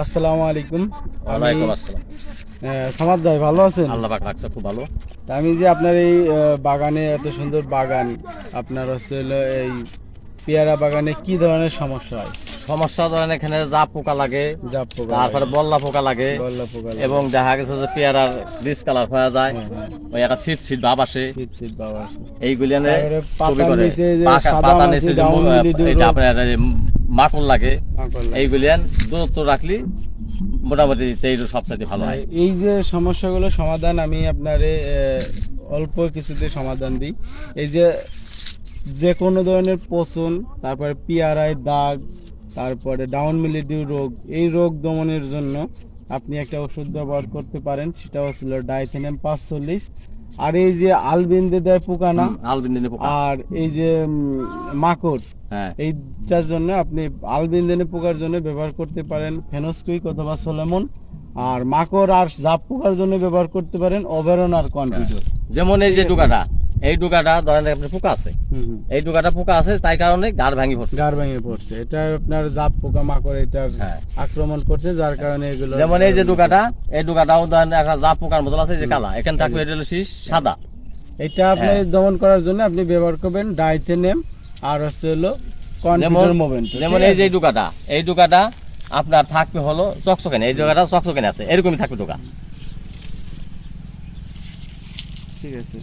আসসালামু আলাইকুম। ওয়ালাইকুম আসসালাম। সামাদ ভাই ভালো আছেন? আল্লাহ পাক রাখছে খুব ভালো। তা আমি যে আপনার এই বাগানে এত সুন্দর বাগান, আপনার হচ্ছে হলো এই পেয়ারা বাগানে কি ধরনের সমস্যা হয়? সমস্যা ধরেন এখানে জাপ পোকা লাগে, জাপ পোকা তারপরে বল্লা পোকা লাগে, গল্লা পোকা এবং দেখা গেছে যে পেয়ারার ডিসকালার হয়ে যায়, হ্যাঁ। ওই একটা ছিট ছিট ভাব আসে। শীত শীত বাবা আসে। এইগুলি এনে তারপরে ছবি পাতার করে নিচে যে সাদা পাতা মাছি, নিচে যে ডাউন মিলিডিউ এটা রোগ। আপনার এই মাকড় লাগে, মাকড় লাগে। এইগুলি দূরত্ব রাখলি মোটামুটি এইগুলো সবচেয়ে ভালো হয়। এই যে সমস্যাগুলো সমাধান আমি আপনারে অল্প কিছুতে সমাধান দিই। এই যে যে কোনো ধরনের পচন, তারপরে পিয়ারায় দাগ, তারপরে ডাউন মিলিডিউ রোগ, এই রোগ দমনের জন্য আপনি একটা ওষুধ ব্যবহার করতে পারেন, সেটা হচ্ছিল ডাইথেনিয়াম 540। আর এই যে আলবিন্দে দেয় পোকা না, আলবিন পোকা, আর এই যে মাকড়, হ্যাঁ এইটার জন্য আপনি আলবিন্দনে পোকার জন্য ব্যবহার করতে পারেন ফেনোসকুইক অথবা সোলেমন। আর মাকড় আর জাপ পোকার জন্য ব্যবহার করতে পারেন ওভেরন আর কনফিডর। যেমন এই যে ডুকাটা, এই ডুকাটা ধরেন আপনার পোকা আছে, এই ডুকাটা পোকা আছে, তাই কারণে গাড় ভাঙি পড়ছে। গাড় ভেঙে পড়ছে, এটা আপনার জাপ পোকা মাকড় এটা হ্যাঁ। আক্রমণ করছে, যার কারণে এগুলো যেমন এই যে ডুকাটা, এই ডুকাটাও ধরেন একটা জাপ পোকার মতন আছে, এই যে কালা, এখানে থাকবে এটা হলো শীষ সাদা। এটা আপনি হ্যাঁ। দমন করার জন্য আপনি ব্যবহার করবেন ডাইথেনিয়াম আর হচ্ছে হলো কনফিডর মোভেন্ট। যেমন এই যে ডুকাটা, এই ডুকাটা আপনার থাকবে হলো চকচকেনে, এই ডুকাটা চকচকেনে আছে, এরকমই থাকবে ডুকা। ঠিক আছে।